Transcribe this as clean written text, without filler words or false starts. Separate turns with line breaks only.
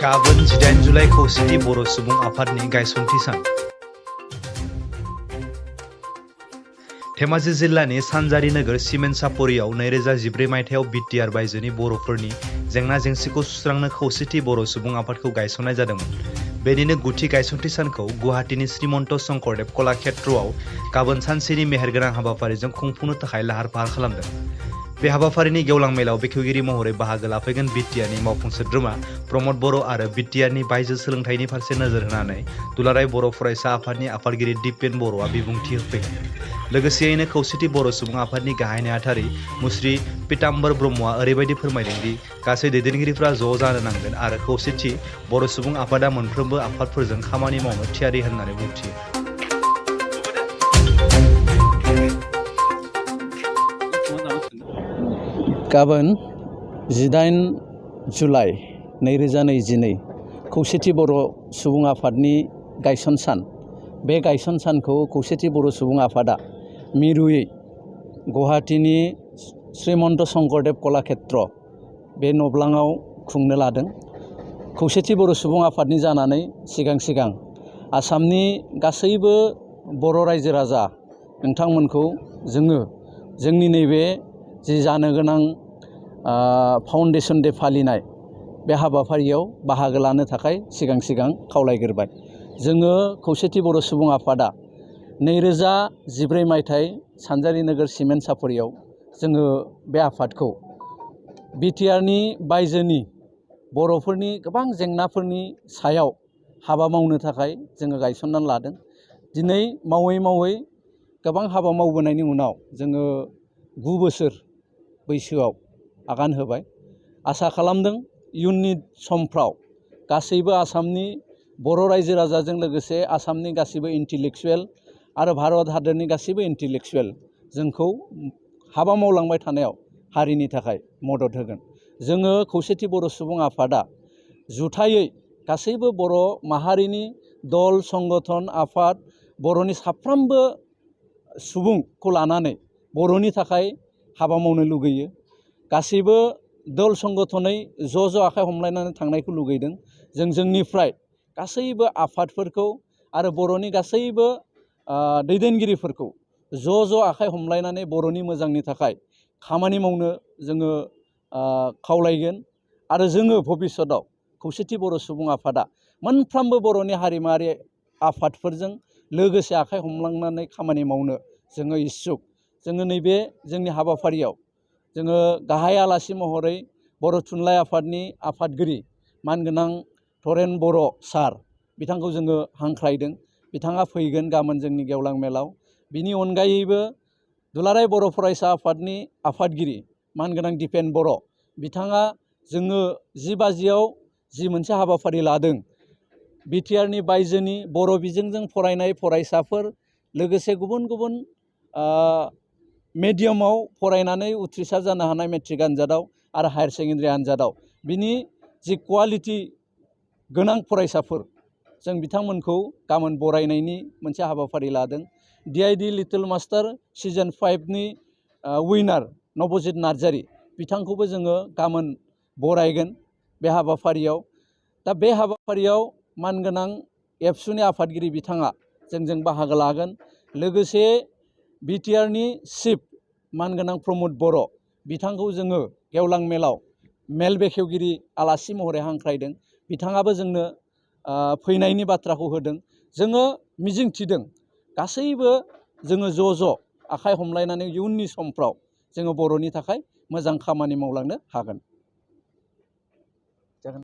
गाबोन 18 जुलाइ खौसेथि बर' सुबुं आफादनि गायसनथि सान। धेमाजि जिल्लानि सानजारि नोगोर सिमेन्ट सापरियाव 2014 मायथाइयाव बिटिआर बायजोनि बर'फोरनि जेंना जेंसिखौ सुस्रांनो खौसेथि बर' सुबुं आफादखौ गायसननाय जादोंमोन। बेनिनो गुथि गायसनथि सानखौ गुवाहाटीनि श्रीमन्त शंकरदेव कलाक्षेत्रआव गाबोन सानसेनि मेहेरगोनां हाबाफारिजों खुंफुंनो थाखाय लाहार फाहार खालामदों। बे हाबाफारिनि गेवलां मेलाव बेखेवगिरि महरै बाहागो लाफैगोन बिटिआरनि मावफुं सोद्रोमा प्रमद बर' आरो बिटिआरनि बायजो सोलोंथाइनि फारसे नोजोर होनानै दुलाराय बर' फरायसा आफादनि आफादगिरि दिपेन बर'आ बिबुंथि होफैगोन। लोगोसेयैनो खौसेथि बर' सुबुं आफादनि गाहाय नेहाथारि मुस्रि पीताम्बर ब्रह्मआ ओरैबायदि फोरमायदों दि गासै दैदेनगिरिफ्रा ज' जानो नांगोन आरो खौसेथि बर' सुबुं आफादा मोनफ्रोमबो आफादफोरजों खामानि मावनो थियारि होननानै बुंथियो।
गाबोन 18 जुलाइ 2022 खौसेथि बर' सुबुं आफादनि गायसन सान। बे गायसन सानखौ खौसेथि बर' सुबुं आफादा मिरुयै गुवाहाटीनि श्रीमन्त शंकरदेव कलाक्षेत्र बे नब्लाङाव खुंनो लादों। खौसेथि बर' सुबुं आफादनि जानानै सिगां आसामनि गासैबो बर' रायजो राजा नोंथांमोनखौ जोंनि नैबे जि जानो गोनां फाउन्डेसन डे फालिनाय बे हाबाफारियाव बाहागो लानो थाखाय सिगां खावलायग्रोबाय। जोङो खौसेथि बर' सुबुं आफादा 2014 मायथाइ सानजारि नोगोर सिमेन्ट सापरियाव जोङो बे आफादखौ बिटिआरनि बायजोनि बर'फोरनि गोबां जेंनाफोरनि सायाव हाबा मावनो थाखाय जोङो गायसननानै लादों। दिनै मावै गोबां हाबा मावबोनायनि उनाव जोङो 9 बोसोर बैसोआव आगान होबाय। आसा खालामदों इयुननि समफ्राव गासैबो आसामनि बर' रायजो राजाजों लोगोसे आसामनि गासैबो इन्टेलेक्सुवेल आरो भारत हादरनि गासैबो इन्टेलेक्सुवेल जोंखौ हाबा मावलांबाय थानायाव हारिनि थाखाय मदद होगोन। जोङो खौसेथि बर' सुबुं आफादा जुथायै गासैबो बर' माहारिनि दल संगठन आफाद बर'नि साफ्रोमबो सुबुंखौ लानानै बर'नि थाखाय हाबा मावनो लुगैयो। गासैबो दल संगठनै ज' आखाइ हमलायनानै थांनायखौ लुगैदों। जोंनिफ्राय गासैबो आफादफोरखौ आरो बर'नि गासैबो दैदेनगिरिफोरखौ ज' आखाइ हमलायनानै बर'नि मोजांनि थाखाय खामानि मावनो जोङो खावलायगोन। आरो जोङो भबिष्यतआव खौसेथि बर' सुबुं आफादा मोनफ्रोमबो बर'नि हारिमुआरि आफादफोरजों लोगोसे आखाइ हमलांनानै खामानि मावनो जोङो इस्सुक। जोङो नैबे जोंनि हाबाफारियाव जोङो गाहाय आलासि महरै बर' थुनलाइ आफादनि आफादगिरि मानगोनां धरेन बर' सार बिथांखौ जोङो हांख्रायदों। बिथाङा फैगोन गाबोन जोंनि गेवलां मेलाव। बिनि अनगायैबो दुलाराय बर' फरायसा आफादनि आफादगिरि मानगोनां दिपेन बर' बिथाङा जोङो 10 बाजियाव जि मोनसे हाबाफारि लादों बिटिआरनि बायजोनि बर' बिजोंजों फरायनाय फरायसाफोर लोगोसे गुबुन मेडियामाव फरायनानै उथ्रिसार जानो हानाय मेट्रिक आनजादाव आरो हायार सेकेन्डारि आनजादाव बिनि जि क्वालिटि गोनां फरायसाफोर जों बिथांमोनखौ गाबोन बरायनायनि मोनसे हाबाफारि लादों। डिआइडि लिटिल मास्टार सिजन 5नि उइनार नबजित नार्जारि बिथांखौबो जोङो गाबोन बरायगोन बे हाबाफारियाव। दा बे हाबाफारियाव मानगोनां एबसुनि आफादगिरि बिथाङा जोंजों बाहागो लागोन। लोगोसे बिटिआरनि चिफ मानगोनां प्रमद बर' बिथांखौ जोङो गेवलां मेलाव मेल बेखेवगिरि आलासि महरै हांख्रायदों। बिथाङाबो जोंनो फैनायनि बाथ्राखौ होदों। जोङो मिजिंथिदों गासैबो जोङो ज' आखाइ हमलायनानै इयुननि समफ्राव जोङो बर'नि थाखाय मोजां खामानि मावलांनो हागोन।